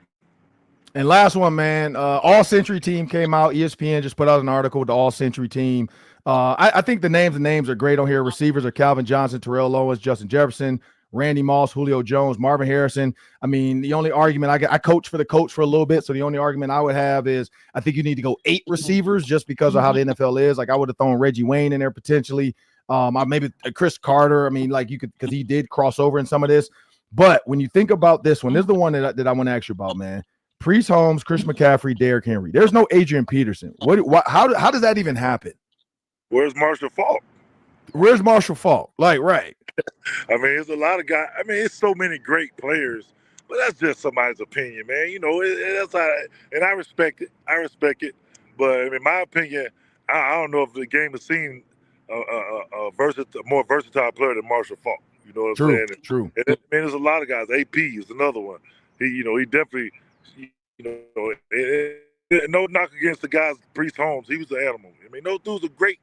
And last one, man, All-Century team came out. ESPN just put out an article with the All-Century team. I think the names are great on here. Receivers are Calvin Johnson, Terrell Owens, Justin Jefferson, Randy Moss, Julio Jones, Marvin Harrison. I mean, the only argument I coach for the coach for a little bit, so the only argument I would have is I think you need to go 8 receivers just because of how the NFL is. Like I would have thrown Reggie Wayne in there potentially. Maybe Chris Carter. I mean, like you could, because he did cross over in some of this. But when you think about this one, this is the one that I want to ask you about, man. Priest Holmes, Chris McCaffrey, Derrick Henry. There's no Adrian Peterson. How does that even happen? Where's Marshall Faulk? Where's Marshall Faulk? Like, right. I mean, there's a lot of guys. I mean, it's so many great players, but that's just somebody's opinion, man. You know, that's how, and I respect it. But I mean, my opinion, I don't know if the game has seen a more versatile player than Marshall Faulk. You know what I'm saying? True. And I mean, there's a lot of guys. AP is another one. He definitely, no knock against the guys. Priest Holmes, he was an animal. I mean, those dudes are great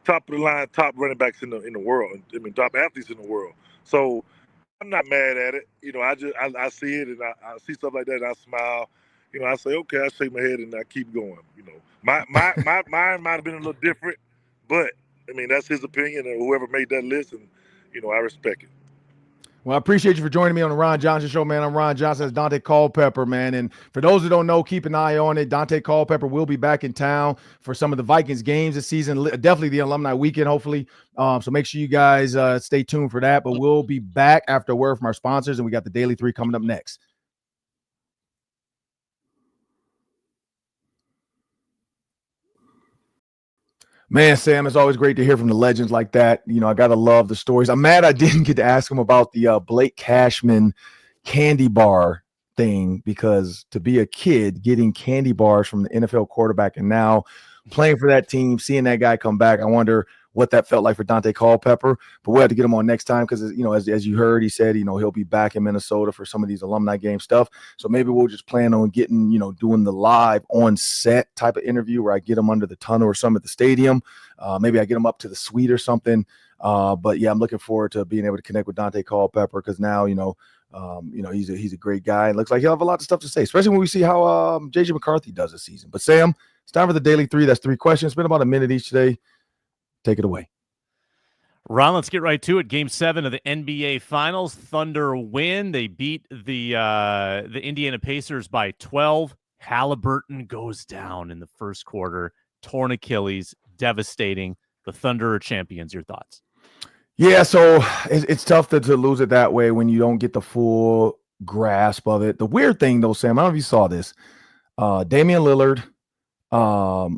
top of the line, top running backs in the world. I mean, top athletes in the world. So I'm not mad at it. You know, I see it and I see stuff like that and I smile. You know, I say, okay, I shake my head and I keep going. You know, mine might have been a little different, but I mean, that's his opinion and whoever made that list, and you know, I respect it. Well, I appreciate you for joining me on the Ron Johnson Show, man. I'm Ron Johnson. That's Daunte Culpepper, man. And for those who don't know, keep an eye on it. Daunte Culpepper will be back in town for some of the Vikings games this season, definitely the alumni weekend, hopefully. So make sure you guys stay tuned for that. But we'll be back after a word from our sponsors, and we got the Daily 3 coming up next. Man, Sam, it's always great to hear from the legends like that. You know, I got to love the stories. I'm mad I didn't get to ask him about the Blake Cashman candy bar thing, because to be a kid getting candy bars from the NFL quarterback and now playing for that team, seeing that guy come back, I wonder what that felt like for Daunte Culpepper. But we'll have to get him on next time because, you know, as you heard, he said, you know, he'll be back in Minnesota for some of these alumni game stuff. So maybe we'll just plan on getting, you know, doing the live on set type of interview where I get him under the tunnel or something at the stadium. Maybe I get him up to the suite or something. But yeah, I'm looking forward to being able to connect with Daunte Culpepper because now, you know, he's a great guy. It looks like he'll have a lot of stuff to say, especially when we see how JJ McCarthy does this season. But Sam, it's time for the Daily 3. That's 3 questions. It's been about a minute each today. Take it away. Ron, let's get right to it. Game 7 of the NBA Finals. Thunder win. They beat the Indiana Pacers by 12. Halliburton goes down in the first quarter. Torn Achilles. Devastating. The Thunder are champions. Your thoughts? Yeah, so it's tough to lose it that way when you don't get the full grasp of it. The weird thing, though, Sam, I don't know if you saw this. Damian Lillard,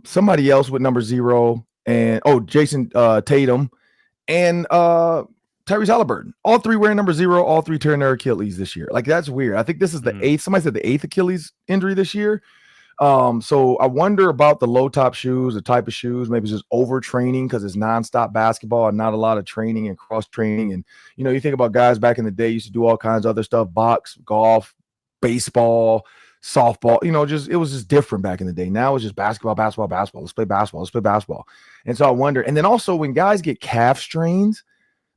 somebody else with number 0, and Jason Tatum, and Tyrese Halliburton. All 3 wearing number 0, all 3 tearing their Achilles this year. Like, that's weird. I think this is the 8th. Somebody said the 8th Achilles injury this year. So I wonder about the low top shoes, the type of shoes, maybe it's just overtraining because it's nonstop basketball and not a lot of training and cross training. And, you think about guys back in the day used to do all kinds of other stuff, box, golf, baseball, softball, it was just different back in the day. Now it's just basketball, basketball, basketball. Let's play basketball. Let's play basketball. And so I wonder, and then also when guys get calf strains,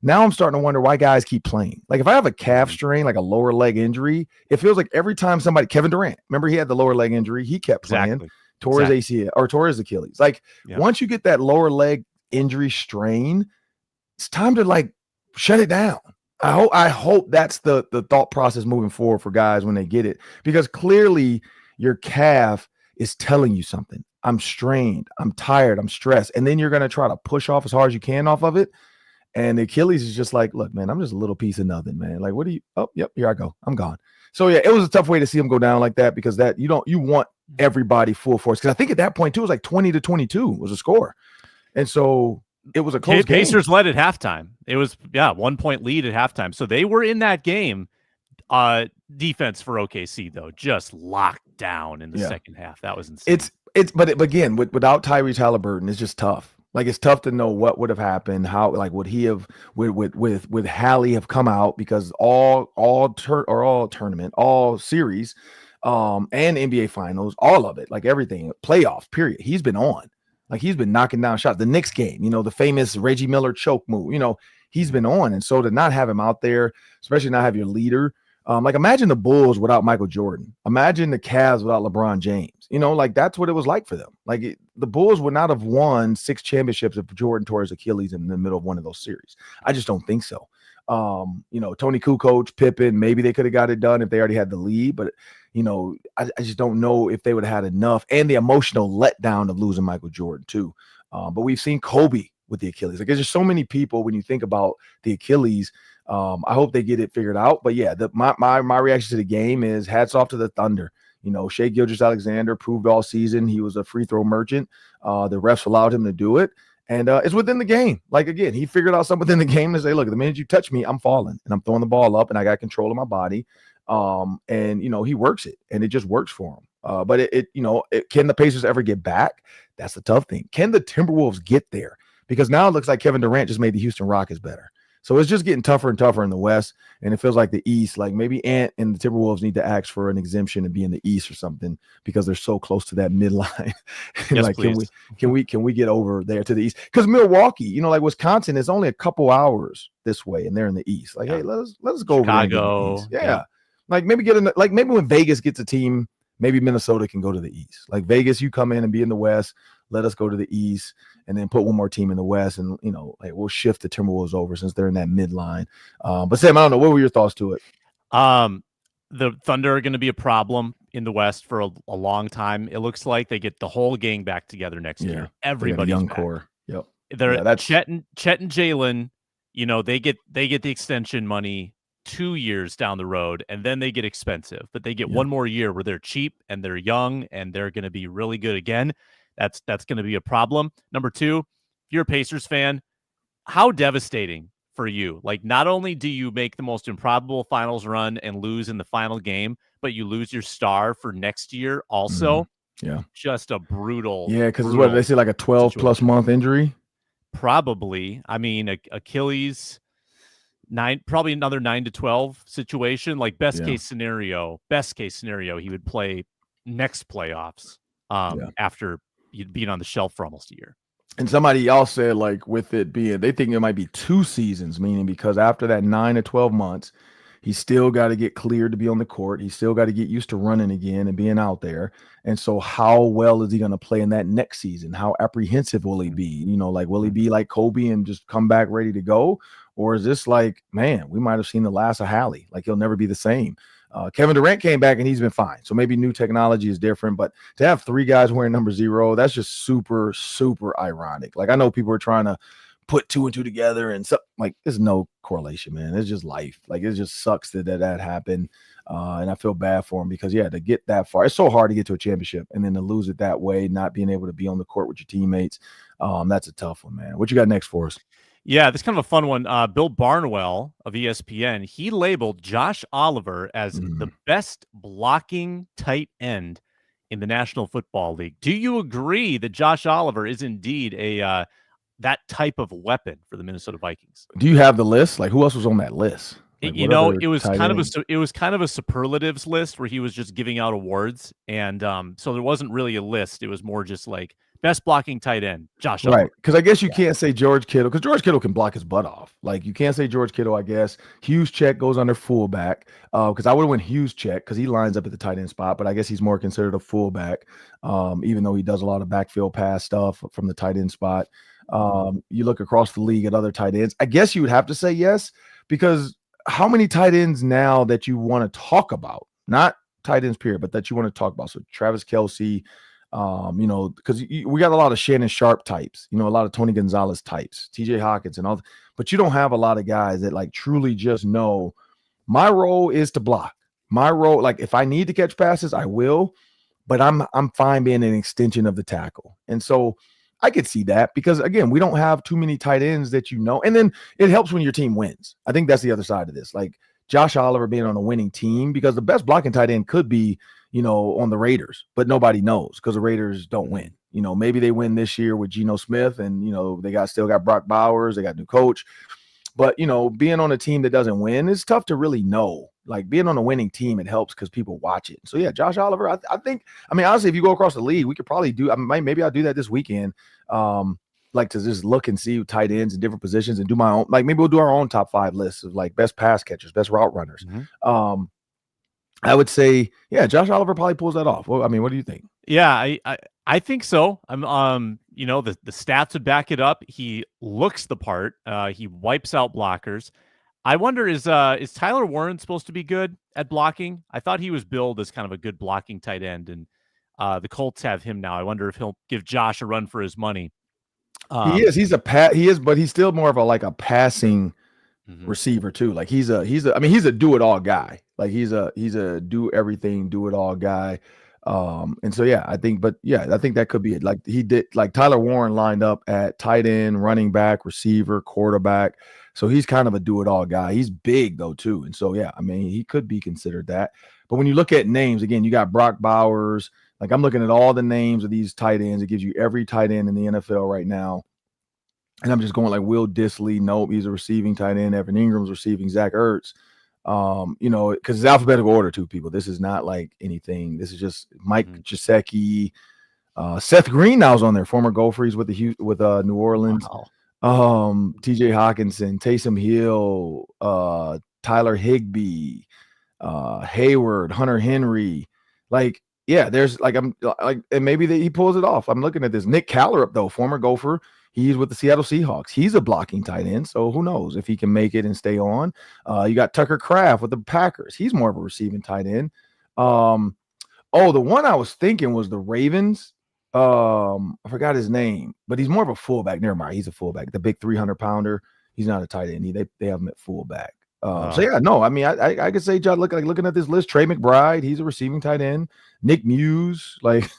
now I'm starting to wonder why guys keep playing. Like if I have a calf strain, like a lower leg injury, it feels like every time Kevin Durant, remember he had the lower leg injury, he kept playing, tore his ACL or tore his Achilles. Like once you get that lower leg injury strain, it's time to like shut it down. I hope that's the thought process moving forward for guys when they get it, because clearly your calf is telling you something. I'm strained, I'm tired, I'm stressed. And then you're going to try to push off as hard as you can off of it. And the Achilles is just like, look, man, I'm just a little piece of nothing, man. Like, what do you? Oh, yep, here I go. I'm gone. So yeah, it was a tough way to see him go down like that, because that you want everybody full force. Because I think at that point too, it was like 20-22 was a score, and so it was a close game. Pacers led at halftime. It was 1 point lead at halftime, so they were in that game. Defense for OKC though just locked down in the second half. That was insane. But again, without Tyrese Halliburton, it's just tough. Like it's tough to know what would have happened. How would he have with Hallie have come out, because all tournament, all series, and NBA finals, all of it, like everything, playoffs, period. He's been on, like he's been knocking down shots. The Knicks game, the famous Reggie Miller choke move, he's been on, and so to not have him out there, especially not have your leader. Like imagine the Bulls without Michael Jordan. Imagine the Cavs without LeBron James. Like that's what it was like for them. Like the Bulls would not have won 6 championships if Jordan tore his Achilles in the middle of one of those series. I just don't think so. Tony Kukoc, Pippen, maybe they could have got it done if they already had the lead, but I just don't know if they would have had enough, and the emotional letdown of losing Michael Jordan too. But we've seen Kobe with the Achilles. Like there's just so many people when you think about the Achilles. I hope they get it figured out. But yeah, my reaction to the game is hats off to the Thunder. Shai Gilgeous-Alexander proved all season he was a free throw merchant. The refs allowed him to do it, and it's within the game. Like again, he figured out something within the game to say, look, the minute you touch me, I'm falling, and I'm throwing the ball up, and I got control of my body. And he works it, and it just works for him. But can the Pacers ever get back? That's the tough thing. Can the Timberwolves get there? Because now it looks like Kevin Durant just made the Houston Rockets better. So it's just getting tougher and tougher in the West, and it feels like the East, like maybe Ant and the Timberwolves need to ask for an exemption and be in the East or something, because they're so close to that midline. Yes, like, please. can we get over there to the East? Because Milwaukee, like Wisconsin is only a couple hours this way, and they're in the East. Like, hey, let's go Chicago. Over there. Yeah. Like maybe maybe when Vegas gets a team, maybe Minnesota can go to the East. Like Vegas, you come in and be in the West. Let us go to the East and then put one more team in the West, and we'll shift the Timberwolves over since they're in that midline. But Sam, I don't know, what were your thoughts to it? The Thunder are going to be a problem in the West for a long time. It looks like they get the whole gang back together next year. Everybody's young back. core. Yep. That's Chet and Jalen. They get the extension money 2 years down the road, and then they get expensive. But they get one more year where they're cheap and they're young and they're going to be really good again. That's going to be a problem. Number 2, if you're a Pacers fan, how devastating for you. Like, not only do you make the most improbable finals run and lose in the final game, but you lose your star for next year also. Yeah. Just a brutal. Yeah, because it's what they say, like a 12+ month injury. Probably. I mean, Achilles, probably another 9 to 12 situation. Like best case scenario, he would play next playoffs after being on the shelf for almost a year. And somebody else said, like, with it being, they think it might be 2 seasons, meaning because after that 9 to 12 months, he's still got to get cleared to be on the court. He's still got to get used to running again and being out there. And so how well is he going to play in that next season? How apprehensive will he be? Like, will he be like Kobe and just come back ready to go? Or is this like, man, we might have seen the last of Hallie. Like, he'll never be the same. Kevin Durant came back and he's been fine. So maybe new technology is different, but to have 3 guys wearing number 0, that's just super, super ironic. Like, I know people are trying to put 2 and 2 together, and so, like, there's no correlation, man. It's just life. Like, it just sucks that happened. And I feel bad for him because, to get that far, it's so hard to get to a championship and then to lose it that way, not being able to be on the court with your teammates. That's a tough one, man. What you got next for us? Yeah, this is kind of a fun one. Bill Barnwell of ESPN, he labeled Josh Oliver as the best blocking tight end in the National Football League. Do you agree that Josh Oliver is indeed a that type of weapon for the Minnesota Vikings? Do you have the list? Like, who else was on that list? Like, You what know, other it was tight kind ends? of a superlatives list where he was just giving out awards, and so there wasn't really a list. It was more just like best blocking tight end, Josh Right, Oliver. because I guess you can't say George Kittle, because George Kittle can block his butt off. Like, you can't say George Kittle, I guess. Hughes Check goes under fullback, because I would have went Hughes Check because he lines up at the tight end spot, but I guess he's more considered a fullback, even though he does a lot of backfield pass stuff from the tight end spot. You look across the league at other tight ends. I guess you would have to say yes, because how many tight ends now that you want to talk about? Not tight ends, period, but that you want to talk about. So Travis Kelce, because we got a lot of Shannon Sharp types, a lot of Tony Gonzalez types, TJ Hawkins and all, but you don't have a lot of guys that like truly just know my role is to block. My role, like if I need to catch passes, I will, but I'm fine being an extension of the tackle. And so I could see that because again, we don't have too many tight ends that and then it helps when your team wins. I think that's the other side of this. Like Josh Oliver being on a winning team, because the best blocking tight end could be, on the Raiders, but nobody knows because the Raiders don't win. Maybe they win this year with Geno Smith and, they still got Brock Bowers, they got new coach. But, being on a team that doesn't win is tough to really know. Like being on a winning team, it helps because people watch it. So, yeah, Josh Oliver, I think, honestly, if you go across the league, we could probably maybe I'll do that this weekend. Like to just look and see tight ends in different positions and do my own, like maybe we'll do our own top 5 lists of like best pass catchers, best route runners. I would say, yeah, Josh Oliver probably pulls that off. Well, what do you think? Yeah, I think so. I'm the stats would back it up. He looks the part. He wipes out blockers. I wonder, is Tyler Warren supposed to be good at blocking? I thought he was billed as kind of a good blocking tight end, and the Colts have him now. I wonder if he'll give Josh a run for his money. He is. He is, but he's still more of a passing receiver too. Like he's a do it all guy. Like he's a do everything, do it all guy. And so I think that could be it. Like he did, like Tyler Warren lined up at tight end, running back, receiver, quarterback. So he's kind of a do it all guy. He's big though too. And so he could be considered that. But when you look at names, again, you got Brock Bowers. Like I'm looking at all the names of these tight ends. It gives you every tight end in the NFL right now. And I'm just going like Will Dissly. Nope, he's a receiving tight end. Evan Ingram's receiving. Zach Ertz. Because it's alphabetical order too, people. This is not like anything. This is just Mike Gesicki. Seth Green now's on there, former Gopher. He's with New Orleans. Wow. TJ Hawkinson, Taysom Hill, Tyler Higbee, Hayward, Hunter Henry. Like, yeah, there's like and maybe he pulls it off. I'm looking at this. Nick Callerup, though, former Gopher. He's with the Seattle Seahawks. He's a blocking tight end, so who knows if he can make it and stay on. You got Tucker Kraft with the Packers. He's more of a receiving tight end. The one I was thinking was the Ravens. I forgot his name, but he's more of a fullback. Never mind, he's a fullback. The big 300-pounder. He's not a tight end. They have him at fullback. I could say, John, looking at this list, Trey McBride, he's a receiving tight end. Nick Muse, like.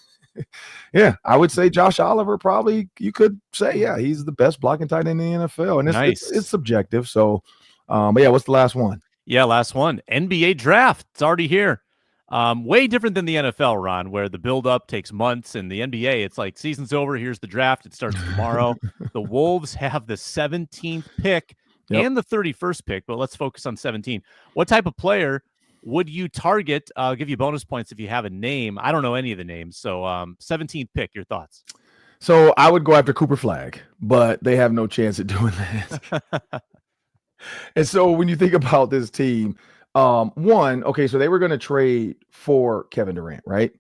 Yeah, I would say Josh Oliver probably you could say, he's the best blocking tight end in the NFL. And it's subjective. So, what's the last one? Yeah, last one. NBA draft. It's already here. Way different than the NFL, Ron, where the build-up takes months. And the NBA, it's like season's over. Here's the draft. It starts tomorrow. The Wolves have the 17th pick and the 31st pick, but let's focus on 17. What type of player would you target? I'll give you bonus points if you have a name. I don't know any of the names. So 17th pick, your thoughts? So I would go after Cooper Flagg, but they have no chance at doing that. And so when you think about this team, so they were going to trade for Kevin Durant, right?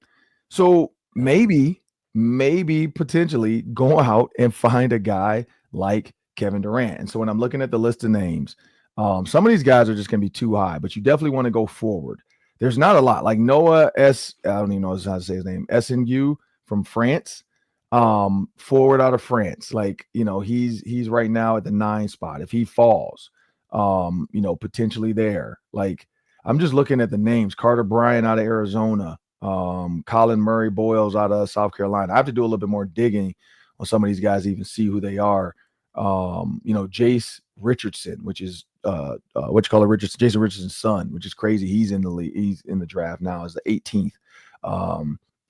So maybe potentially go out and find a guy like Kevin Durant. And so when I'm looking at the list of names, some of these guys are just going to be too high, but you definitely want to go forward. There's not a lot like Noah S. I don't even know how to say his name. SNU from France, forward out of France. Like, he's right now at the 9 spot. If he falls, potentially there. Like, I'm just looking at the names. Carter Bryant out of Arizona, Colin Murray Boyles out of South Carolina. I have to do a little bit more digging on some of these guys to even see who they are. Jace Richardson, which is Jason Richardson's son, which is crazy. He's in the league. He's in the draft now as the 18th.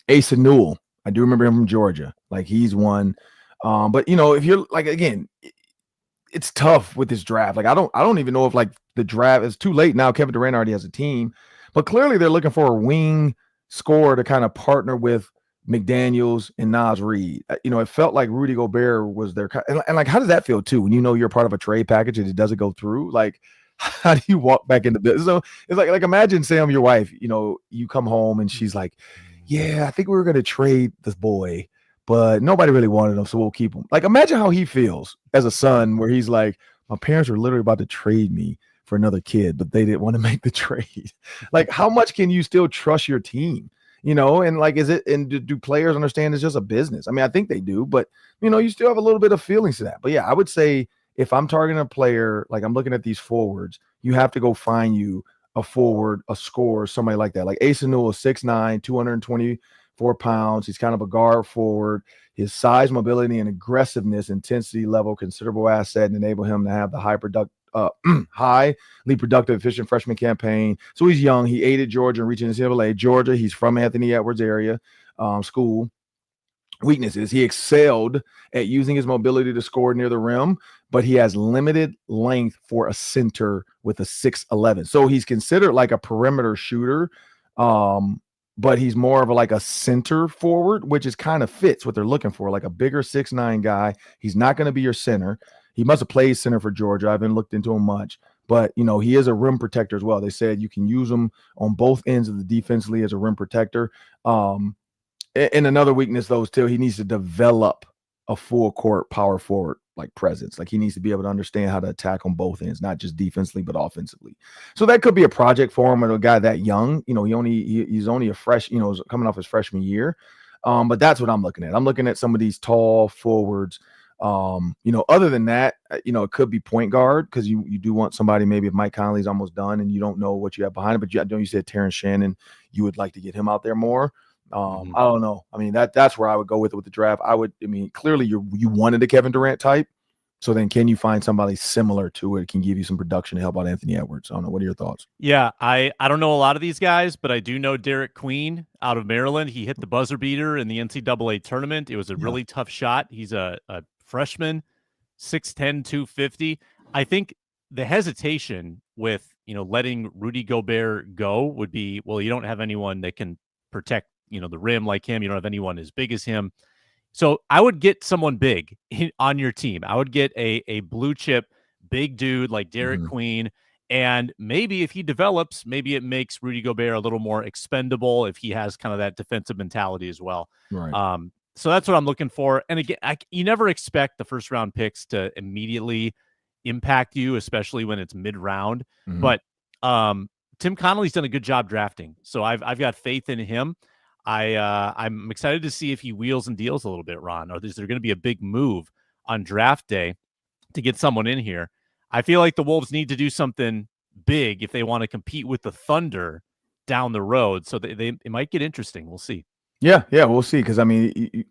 Asa Newell. I do remember him from Georgia. Like he's one. But if you're like, again, it's tough with this draft. Like I don't even know if like the draft is too late now. Kevin Durant already has a team, but clearly they're looking for a wing scorer to kind of partner with McDaniels and Naz Reid. It felt like Rudy Gobert was their and like how does that feel too when you're part of a trade package and it doesn't go through? Like how do you walk back into business? So it's like imagine Sam, your wife, you come home and she's like, yeah, I think we were going to trade this boy, but nobody really wanted him, so we'll keep him. Like, imagine how he feels as a son, where he's like, my parents were literally about to trade me for another kid, but they didn't want to make the trade. Like, how much can you still trust your team? And like, do players understand it's just a business? I mean, I think they do, but you still have a little bit of feelings to that. But yeah, I would say if I'm targeting a player, like I'm looking at these forwards, you have to go find you a forward, a scorer, somebody like that. Like Asa Newell is 6'9", 224 pounds. He's kind of a guard forward. His size, mobility, and aggressiveness, intensity level, considerable asset, and enable him to have the highly productive, efficient freshman campaign. So he's young. He aided Georgia in reaching the NCAA. Georgia, he's from Anthony Edwards area school. Weaknesses: he excelled at using his mobility to score near the rim, but he has limited length for a center with a 6'11". So he's considered like a perimeter shooter, but he's more of a center forward, which is kind of fits what they're looking for, like a bigger 6'9" guy. He's not going to be your center. He must have played center for Georgia. I haven't looked into him much, but he is a rim protector as well. They said you can use him on both ends of the defensively as a rim protector. And another weakness, though, is still he needs to develop a full court power forward like presence. Like he needs to be able to understand how to attack on both ends, not just defensively but offensively. So that could be a project for him. Or a guy that young, he's only a fresh, coming off his freshman year. But that's what I'm looking at. I'm looking at some of these tall forwards. Other than that, it could be point guard because you do want somebody. Maybe if Mike Conley's almost done and you don't know what you have behind him, but I know you said Terrence Shannon. You would like to get him out there more. I don't know. I mean, that's where I would go with the draft. Clearly you wanted a Kevin Durant type. So then can you find somebody similar to it, can give you some production to help out Anthony Edwards? I don't know. What are your thoughts? Yeah, I don't know a lot of these guys, but I do know Derek Queen out of Maryland. He hit the buzzer beater in the NCAA tournament. It was a really tough shot. He's a freshman, 6'10", 250. I think the hesitation with, letting Rudy Gobert go would be, well, you don't have anyone that can protect the rim like him. You don't have anyone as big as him. So I would get someone big on your team. I would get a blue chip big dude like Derek Queen. And maybe if he develops, maybe it makes Rudy Gobert a little more expendable if he has kind of that defensive mentality as well. Right. So that's what I'm looking for. And again, you never expect the first round picks to immediately impact you, especially when it's mid round. But Tim Connolly's done a good job drafting. So I've got faith in him. I'm excited to see if he wheels and deals a little bit, Ron, or is there going to be a big move on draft day to get someone in here? I feel like the Wolves need to do something big if they want to compete with the Thunder down the road. So it might get interesting. We'll see. Yeah, we'll see. Because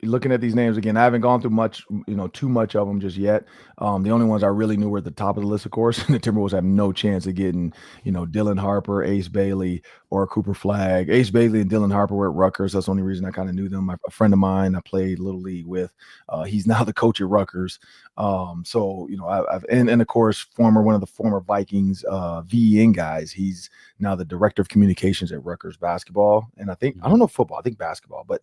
looking at these names again, I haven't gone through too much of them just yet. The only ones I really knew were at the top of the list, of course. The Timberwolves have no chance of getting, Dylan Harper, Ace Bailey, or Cooper Flagg. Ace Bailey and Dylan Harper were at Rutgers. That's the only reason I kind of knew them. A friend of mine I played Little League with. He's now the coach at Rutgers. So I've and of course one of the former Vikings VEN guys. He's now the director of communications at Rutgers basketball, and I don't know football. I think basketball, but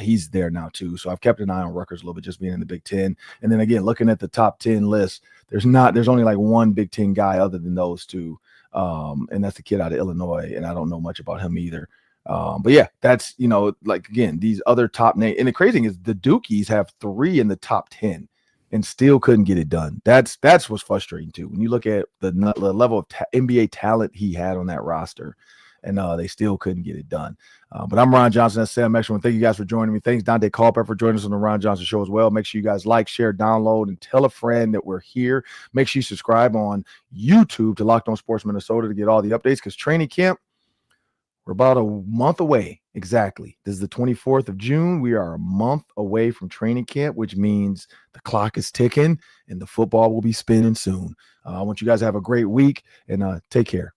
he's there now too. So I've kept an eye on Rutgers a little bit, just being in the Big Ten. And then again, looking at the top 10 list, there's only like one Big Ten guy other than those two, and that's the kid out of Illinois, and I don't know much about him either. But yeah, that's again, these other top names. And the crazy thing is the Dukies have 3 in the top 10 and still couldn't get it done. That's what's frustrating too. When you look at the level of NBA talent he had on that roster, and they still couldn't get it done. But I'm Ron Johnson. That's Sam Extra. Thank you guys for joining me. Thanks, Daunte Culpepper, for joining us on the Ron Johnson Show as well. Make sure you guys like, share, download, and tell a friend that we're here. Make sure you subscribe on YouTube to Locked On Sports Minnesota to get all the updates, because training camp, we're about a month away. Exactly. This is the 24th of June. We are a month away from training camp, which means the clock is ticking and the football will be spinning soon. I want you guys to have a great week, and take care.